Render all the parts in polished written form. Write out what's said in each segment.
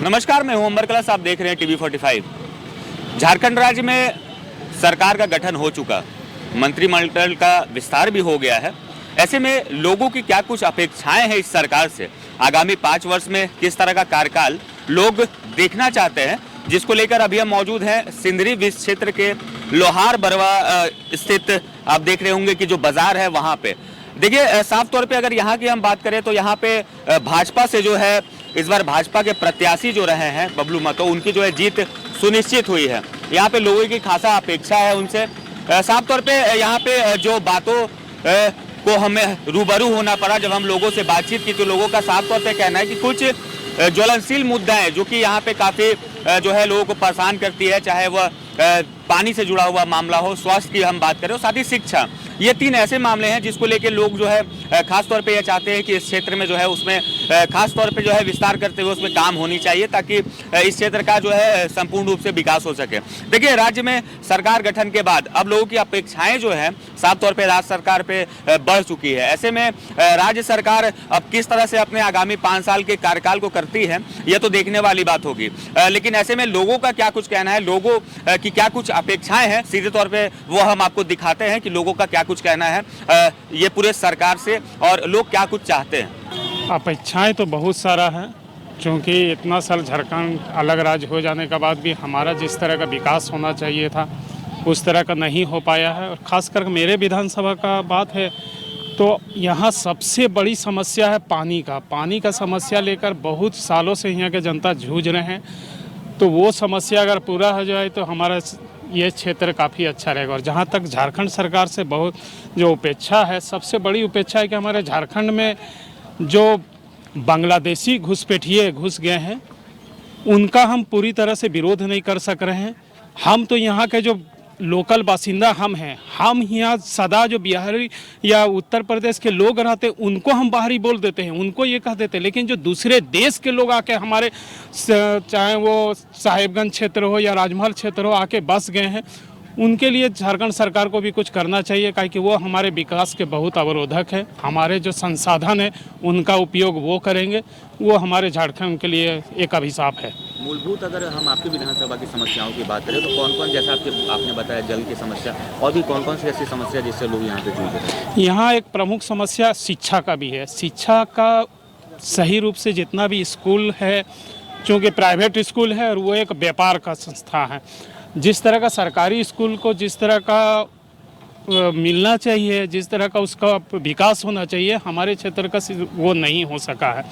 नमस्कार, मैं हूं अंबर कलश। आप देख रहे हैं टीवी 45। झारखंड राज्य में सरकार का गठन हो चुका, मंत्रिमंडल का विस्तार भी हो गया है। ऐसे में लोगों की क्या कुछ अपेक्षाएं हैं इस सरकार से, आगामी 5 वर्ष में किस तरह का कार्यकाल लोग देखना चाहते हैं, जिसको लेकर अभी हम मौजूद हैं सिंदरी विस क्षेत्र के लोहार बरवा स्थित, आप देख रहे होंगे कि जो बाजार है वहां पे देखिए, साफ तौर पे अगर यहाँ की हम बात करें तो यहाँ पे भाजपा से जो है इस बार भाजपा के प्रत्याशी जो रहे हैं बबलू महतो, उनकी जो है जीत सुनिश्चित हुई है। यहाँ पे लोगों की खासा अपेक्षा है उनसे। साफ तौर पे यहाँ पे जो बातों को हमें रूबरू होना पड़ा, जब हम लोगों से बातचीत की तो लोगों का साफ तौर पे कहना है कि कुछ ज्वलनशील मुद्दाएं जो कि यहाँ पे काफी जो है लोगों को परेशान करती है, चाहे वह पानी से जुड़ा हुआ मामला हो, स्वास्थ्य की हम बात करें और साथ ही शिक्षा, ये 3 ऐसे मामले हैं जिसको लेके लोग जो है खास तौर पे ये चाहते हैं कि इस क्षेत्र में जो है उसमें खास तौर पे जो है विस्तार करते हुए उसमें काम होनी चाहिए, ताकि इस क्षेत्र का जो है संपूर्ण रूप से विकास हो सके। देखिए, राज्य में सरकार गठन के बाद अब लोगों की अपेक्षाएं जो है साफ तौर पे राज्य सरकार पे बढ़ चुकी है। ऐसे में राज्य सरकार अब किस तरह से अपने आगामी 5 साल के कार्यकाल को करती है, यह तो देखने वाली बात होगी। लेकिन ऐसे में लोगों का क्या कुछ कहना है, लोगों की क्या कुछ अपेक्षाएं हैं, सीधे तौर पे वो हम आपको दिखाते हैं कि लोगों का क्या कुछ कहना है ये पूरे सरकार से और लोग क्या कुछ चाहते हैं। अपेक्षाएं तो बहुत सारा है, क्योंकि इतना साल झारखंड अलग राज्य हो जाने के बाद भी हमारा जिस तरह का विकास होना चाहिए था उस तरह का नहीं हो पाया है। और खासकर मेरे विधानसभा का बात है तो यहाँ सबसे बड़ी समस्या है पानी का समस्या लेकर बहुत सालों से यहाँ के जनता जूझ रहे हैं। तो वो समस्या अगर पूरा हो जाए तो हमारा ये क्षेत्र काफ़ी अच्छा रहेगा। और जहाँ तक झारखंड सरकार से बहुत जो उपेक्षा है, सबसे बड़ी उपेक्षा है कि हमारे झारखंड में जो बांग्लादेशी घुसपैठिए घुस गए हैं उनका हम पूरी तरह से विरोध नहीं कर सक रहे हैं। हम तो यहाँ के जो लोकल बासिंदा हम हैं, हम यहाँ सदा जो बिहारी या उत्तर प्रदेश के लोग रहते हैं उनको हम बाहरी बोल देते हैं, उनको ये कह देते हैं। लेकिन जो दूसरे देश के लोग आके हमारे, चाहे वो साहिबगंज क्षेत्र हो या राजमहल क्षेत्र हो, आके बस गए हैं, उनके लिए झारखंड सरकार को भी कुछ करना चाहिए, क्योंकि वो हमारे विकास के बहुत अवरोधक है। हमारे जो संसाधन है उनका उपयोग वो करेंगे, वो हमारे झारखंड के लिए एक अभिशाप है। मूलभूत अगर हम आपकी विधानसभा की समस्याओं की बात करें तो कौन कौन, जैसा आपने बताया जल की समस्या, और भी कौन कौन सी ऐसी समस्या जिससे लोग यहाँ पे जूझ रहे हैं? यहाँ एक प्रमुख समस्या शिक्षा का भी है। शिक्षा का सही रूप से जितना भी स्कूल है, चूँकि प्राइवेट स्कूल है और वो एक व्यापार का संस्था है, जिस तरह का सरकारी स्कूल को जिस तरह का मिलना चाहिए, जिस तरह का उसका विकास होना चाहिए, हमारे क्षेत्र का वो नहीं हो सका है।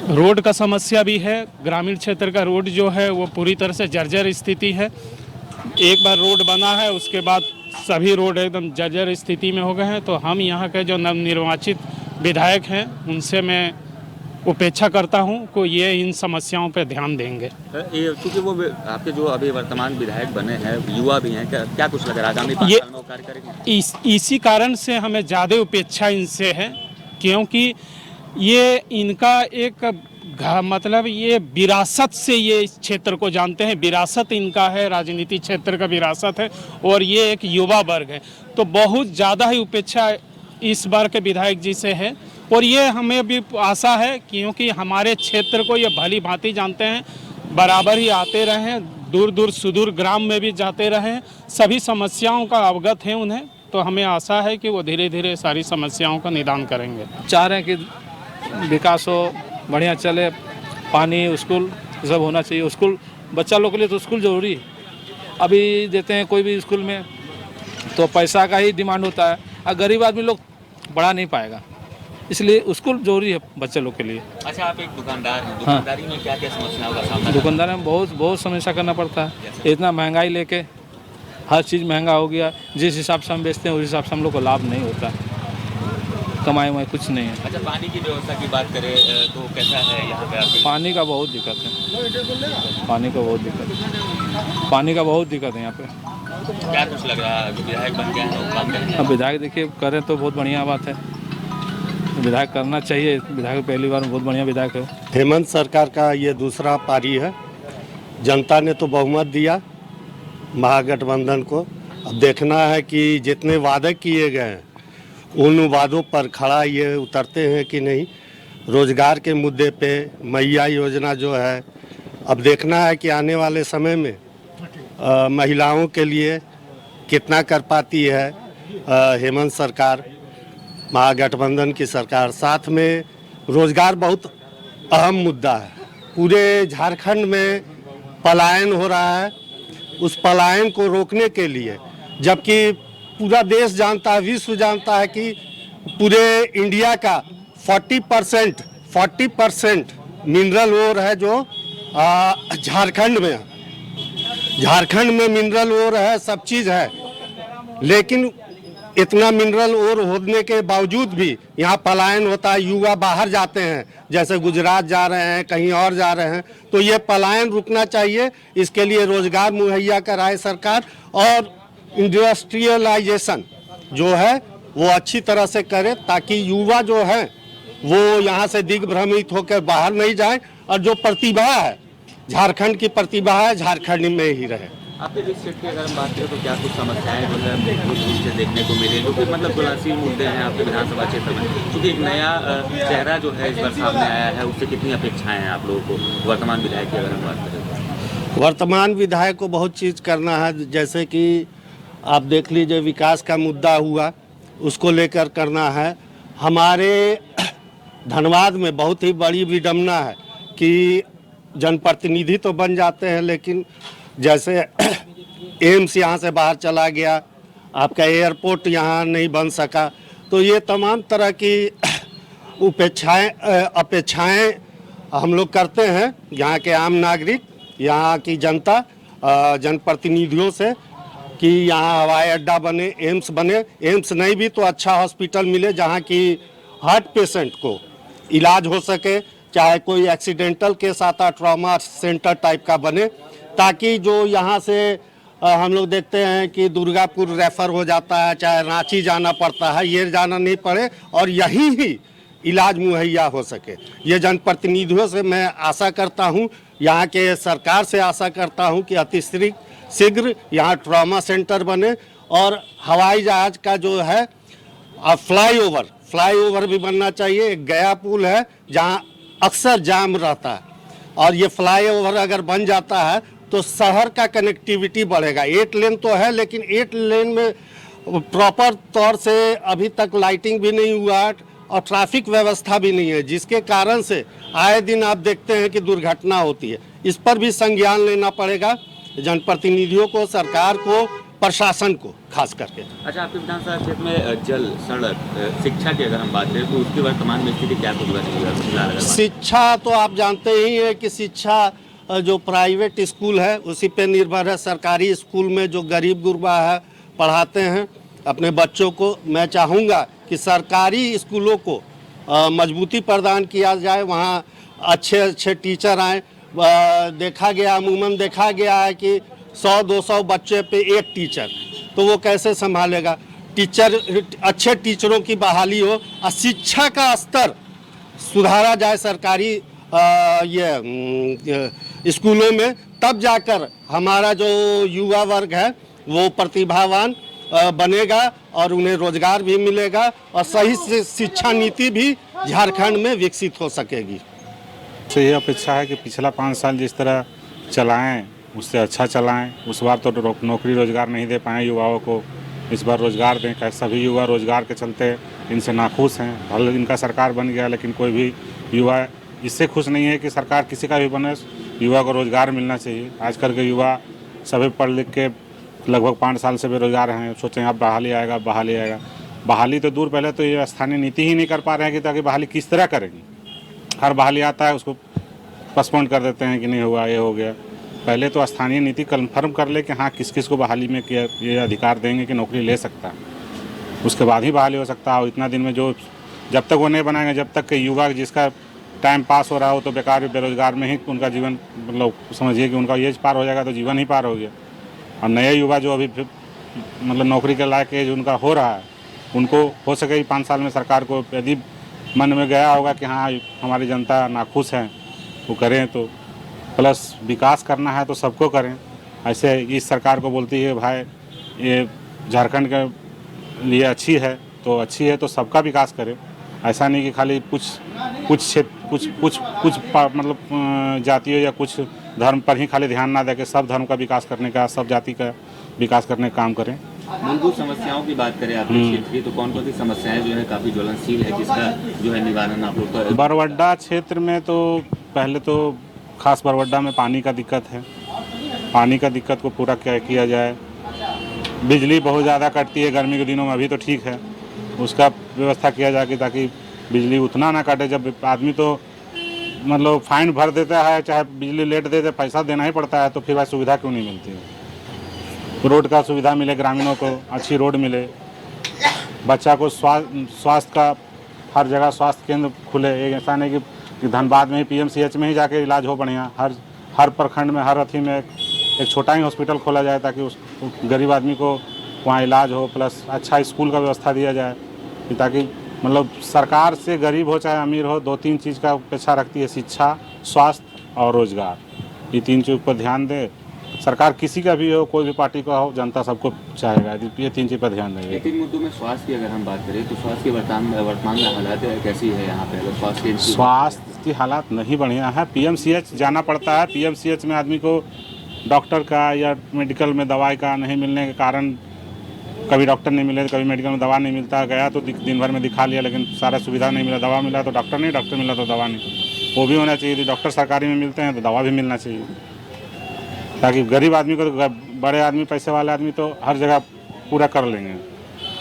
रोड का समस्या भी है। ग्रामीण क्षेत्र का रोड जो है वो पूरी तरह से जर्जर स्थिति है। एक बार रोड बना है उसके बाद सभी रोड एकदम जर्जर स्थिति में हो गए हैं। तो हम यहाँ के जो नवनिर्वाचित विधायक हैं उनसे मैं उपेक्षा करता हूँ को ये इन समस्याओं पर ध्यान देंगे। क्योंकि वो आपके जो अभी वर्तमान विधायक बने हैं युवा भी हैं, क्या कुछ लग रहा है आगामी 5 साल में वो कार्य करेंगे? इसी कारण से हमें ज़्यादा उपेक्षा इनसे है, क्योंकि ये इनका एक मतलब ये विरासत से ये इस क्षेत्र को जानते हैं, विरासत इनका है, राजनीति क्षेत्र का विरासत है, और ये एक युवा वर्ग है। तो बहुत ज़्यादा ही उपेक्षा इस बार के विधायक जी से है। और ये हमें भी आशा है, क्योंकि हमारे क्षेत्र को ये भली भांति जानते हैं, बराबर ही आते रहे हैं, दूर दूर सुदूर ग्राम में भी जाते रहे, सभी समस्याओं का अवगत है उन्हें। तो हमें आशा है कि वो धीरे धीरे सारी समस्याओं का निदान करेंगे। चाह रहे हैं कि विकास हो, बढ़िया चले, पानी, स्कूल सब होना चाहिए। स्कूल बच्चा लोग के लिए तो स्कूल ज़रूरी है। अभी देते हैं कोई भी स्कूल में तो पैसा का ही डिमांड होता है, और गरीब आदमी लोग पढ़ा नहीं पाएगा, इसलिए स्कूल जरूरी है बच्चे लोग के लिए। अच्छा, आप एक दुकानदार हैं, दुकानदारी में क्या क्या समस्याओं का सामना? दुकानदारी में बहुत समस्या करना पड़ता है। इतना महंगाई लेके हर चीज़ महंगा हो गया, जिस हिसाब से हम बेचते हैं उस हिसाब से हम लोग को लाभ नहीं होता, कमाई वमाई कुछ नहीं है। अच्छा, पानी की व्यवस्था की बात करें तो कैसा है यहाँ पे? पानी का बहुत दिक्कत है, पानी का बहुत दिक्कत है यहाँ पे। क्या कुछ लग रहा है विधायक बन गए हैं? अब विधायक देखिए करें तो बहुत बढ़िया बात है, विधायक करना चाहिए। विधायक पहली बार बहुत बढ़िया विधायक है। हेमंत सरकार का ये दूसरा पारी है। जनता ने तो बहुमत दिया महागठबंधन को। अब देखना है कि जितने वादे किए गए हैं उन वादों पर खड़ा ये उतरते हैं कि नहीं। रोजगार के मुद्दे पे मैया योजना जो है अब देखना है कि आने वाले समय में महिलाओं के लिए कितना कर पाती है हेमंत सरकार, महागठबंधन की सरकार। साथ में रोजगार बहुत अहम मुद्दा है। पूरे झारखंड में पलायन हो रहा है, उस पलायन को रोकने के लिए, जबकि पूरा देश जानता है, विश्व जानता है कि पूरे इंडिया का 40% मिनरल ओर है जो झारखंड में है। झारखंड में मिनरल ओर है, सब चीज़ है, लेकिन इतना मिनरल ओर होने के बावजूद भी यहाँ पलायन होता है। युवा बाहर जाते हैं, जैसे गुजरात जा रहे हैं, कहीं और जा रहे हैं। तो ये पलायन रुकना चाहिए। इसके लिए रोजगार मुहैया कराए सरकार, और इंडस्ट्रियलाइजेशन जो है वो अच्छी तरह से करे, ताकि युवा जो है वो यहाँ से दिग्भ्रमित होकर बाहर नहीं जाए, और जो प्रतिभा है, झारखंड की प्रतिभा है, झारखंड में ही रहे। आपके डिस्ट्रिक्ट की अगर हम बात करें तो क्या कुछ समस्याएं जो है मूल रूप से देखने को मिले, जो कि मतलब गुलासी मुद्दे हैं आपके विधानसभा क्षेत्र में, क्योंकि एक नया चेहरा जो है इस बार सामने आया है, उससे कितनी अपेक्षाएं हैं आप लोगों को वर्तमान विधायक की अगर हम बात करें? वर्तमान विधायक को बहुत चीज़ करना है, जैसे कि आप देख लीजिए विकास का मुद्दा हुआ, उसको लेकर करना है। हमारे धनबाद में बहुत ही बड़ी विडम्बना है कि जनप्रतिनिधि तो बन जाते हैं, लेकिन जैसे एम्स यहाँ से बाहर चला गया, आपका एयरपोर्ट यहाँ नहीं बन सका, तो ये तमाम तरह की अपेक्षाएं हम लोग करते हैं, यहाँ के आम नागरिक, यहाँ की जनता, जनप्रतिनिधियों से, कि यहाँ हवाई अड्डा बने, एम्स बने। एम्स नहीं भी तो अच्छा हॉस्पिटल मिले जहाँ की हार्ट पेशेंट को इलाज हो सके, चाहे कोई एक्सीडेंटल केस आता, ट्रॉमा सेंटर टाइप का बने, ताकि जो यहाँ से हम लोग देखते हैं कि दुर्गापुर रेफर हो जाता है, चाहे रांची जाना पड़ता है, ये जाना नहीं पड़े और यहीं ही इलाज मुहैया हो सके। ये जनप्रतिनिधियों से मैं आशा करता हूँ, यहाँ के सरकार से आशा करता हूँ कि शीघ्र यहाँ ट्रॉमा सेंटर बने, और हवाई जहाज का जो है फ्लाईओवर भी बनना चाहिए। एक गया पुल है जहाँ अक्सर जाम रहता है, और ये फ्लाईओवर अगर बन जाता है तो शहर का कनेक्टिविटी बढ़ेगा। 8 लेन तो है, लेकिन 8 लेन में प्रॉपर तौर से अभी तक लाइटिंग भी नहीं हुआ और ट्रैफिक व्यवस्था भी नहीं है, जिसके कारण से आए दिन आप देखते हैं कि दुर्घटना होती है। इस पर भी संज्ञान लेना पड़ेगा जनप्रतिनिधियों को, सरकार को, प्रशासन को खास करके। अच्छा, आपके विधानसभा क्षेत्र में जल, सड़क, शिक्षा की अगर हम बात करें तो उसकी वर्तमान में स्थिति क्या है? शिक्षा तो आप जानते ही हैं कि शिक्षा जो प्राइवेट स्कूल है उसी पे निर्भर है। सरकारी स्कूल में जो गरीब गुरबा है पढ़ाते हैं अपने बच्चों को, मैं चाहूँगा कि सरकारी स्कूलों को मजबूती प्रदान किया जाए, वहाँ अच्छे टीचर आएँ। अमूमन देखा गया है कि 100-200 बच्चे पे एक टीचर, तो वो कैसे संभालेगा? अच्छे टीचरों की बहाली हो और शिक्षा का स्तर सुधारा जाए सरकारी स्कूलों में, तब जाकर हमारा जो युवा वर्ग है वो प्रतिभावान बनेगा और उन्हें रोजगार भी मिलेगा, और सही से शिक्षा नीति भी झारखंड में विकसित हो सकेगी। तो ये अपेक्षा है कि पिछला 5 साल जिस तरह चलाएं उससे अच्छा चलाएं। उस बार तो नौकरी रोजगार नहीं दे पाए युवाओं को, इस बार रोजगार दें। सभी युवा रोजगार के चलते इनसे नाखुश हैं। भले इनका सरकार बन गया, लेकिन कोई भी युवा इससे खुश नहीं है कि सरकार किसी का भी बने, युवा को रोजगार मिलना चाहिए। आजकल के युवा सभी पढ़ लिख के लगभग 5 साल से बेरोजगार हैं, सोचें अब बहाली आएगा। बहाली तो दूर, पहले तो ये स्थानीय नीति ही नहीं कर पा रहे हैं कि ताकि बहाली किस तरह करेंगे। हर बहाली आता है उसको पोस्टपोन कर देते हैं कि नहीं हुआ, ये हो गया। पहले तो स्थानीय नीति कन्फर्म कर ले कि हाँ किस किस को बहाली में किया ये अधिकार देंगे कि नौकरी ले सकता है, उसके बाद ही बहाली हो सकता है। और इतना दिन में जो जब तक वो नहीं बनाएंगे, जब तक कि युवा जिसका टाइम पास हो रहा हो तो बेकार बेरोजगार में ही उनका जीवन, मतलब समझिए कि उनका एज पार हो जाएगा तो जीवन ही पार हो गया। और नए युवा जो अभी मतलब नौकरी के लायक एज उनका हो रहा है, उनको हो सके 5 साल में सरकार को यदि मन में गया होगा कि हाँ हमारी जनता नाखुश है, वो करें। तो प्लस विकास करना है तो सबको करें। ऐसे इस सरकार को बोलती है भाई ये झारखंड के लिए अच्छी है तो सबका विकास करें। ऐसा नहीं कि खाली कुछ मतलब जातियों या कुछ धर्म पर ही खाली ध्यान ना देकर सब धर्म का विकास करने का, सब जाति का विकास करने का काम करें। मूलभूत समस्याओं की बात करें आपके क्षेत्र की, तो कौन कौन सी समस्याएं जो है काफ़ी ज्वलनशील है, जिसका जो है निवारण आप लोग का? बरवड्डा क्षेत्र में तो पहले तो खास बरवड्डा में पानी का दिक्कत है। पानी का दिक्कत को पूरा किया जाए। बिजली बहुत ज़्यादा कटती है गर्मी के दिनों में, अभी तो ठीक है, उसका व्यवस्था किया जाए ताकि बिजली उतना ना काटे। जब आदमी तो मतलब फाइन भर देता है, चाहे बिजली लेट देते, पैसा देना ही पड़ता है, तो फिर वह सुविधा क्यों नहीं मिलती है? रोड का सुविधा मिले, ग्रामीणों को अच्छी रोड मिले, बच्चा को स्वास्थ्य का हर जगह स्वास्थ्य केंद्र खुले। एक ऐसा नहीं कि धनबाद में ही PMCH में ही जाके इलाज हो बढ़िया, हर प्रखंड में, हर अथी में एक छोटा ही हॉस्पिटल खोला जाए ताकि उस गरीब आदमी को वहाँ इलाज हो, प्लस अच्छा स्कूल का व्यवस्था दिया जाए, ताकि मतलब सरकार से गरीब हो चाहे अमीर हो, 2-3 चीज़ का अपेक्षा रखती है, शिक्षा, स्वास्थ्य और रोजगार। ये 3 चीज़ पर ध्यान दे सरकार, किसी का भी हो, कोई भी पार्टी का हो, जनता सबको चाहेगा, ये 3 चीज़ पर ध्यान देंगे। लेकिन मुद्दों में स्वास्थ्य की अगर हम बात करें तो स्वास्थ्य के वर्तमान में हालात कैसी है यहाँ पे? अगर स्वास्थ्य की हालात नहीं बढ़िया है। PMCH जाना पड़ता है। PMCH में आदमी को डॉक्टर का या मेडिकल में दवाई का नहीं मिलने के कारण, कभी डॉक्टर नहीं मिले, कभी मेडिकल में दवा नहीं मिलता, गया तो दिन भर में दिखा लिया, लेकिन सारा सुविधा नहीं मिला। दवा मिला तो डॉक्टर नहीं, डॉक्टर मिला तो दवा नहीं। वो भी होना चाहिए। डॉक्टर सरकारी में मिलते हैं तो दवा भी मिलना चाहिए, ताकि गरीब आदमी को, बड़े आदमी, पैसे वाले आदमी तो हर जगह पूरा कर लेंगे,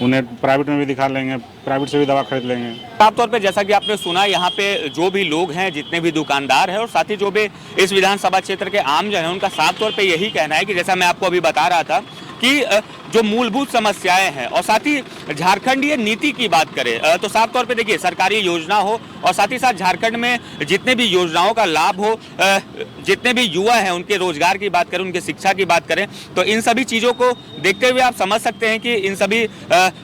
उन्हें प्राइवेट में भी दिखा लेंगे, प्राइवेट से भी दवा खरीद लेंगे। साफ तौर पे जैसा कि आपने सुना, यहाँ पे जो भी लोग हैं, जितने भी दुकानदार हैं और साथ ही जो भी इस विधानसभा क्षेत्र के आम जन हैं, उनका साफ तौर पे यही कहना है कि जैसा मैं आपको अभी बता रहा था कि जो मूलभूत समस्याएं हैं और साथ ही झारखंडीय नीति की बात करें तो साफ तौर पे देखिए, सरकारी योजना हो और साथ ही साथ झारखंड में जितने भी योजनाओं का लाभ हो, जितने भी युवा हैं उनके रोजगार की बात करें, उनके शिक्षा की बात करें, तो इन सभी चीज़ों को देखते हुए आप समझ सकते हैं कि इन सभी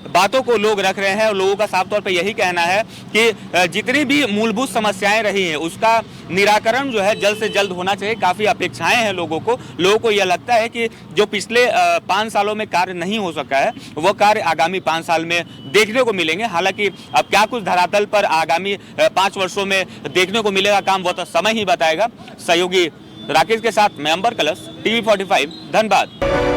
बातों को लोग रख रहे हैं। और लोगों का साफ तौर पे यही कहना है कि जितनी भी मूलभूत समस्याएं रही हैं उसका निराकरण जो है जल्द से जल्द होना चाहिए। काफ़ी अपेक्षाएं हैं लोगों को यह लगता है कि जो पिछले 5 सालों में कार्य नहीं हो सका है, वो कार्य आगामी 5 साल में देखने को मिलेंगे। हालांकि अब क्या कुछ धरातल पर आगामी 5 वर्षों में देखने को मिलेगा काम, वो तो समय ही बताएगा। सहयोगी राकेश के साथ मैं अंबर कलश, TV45 धनबाद।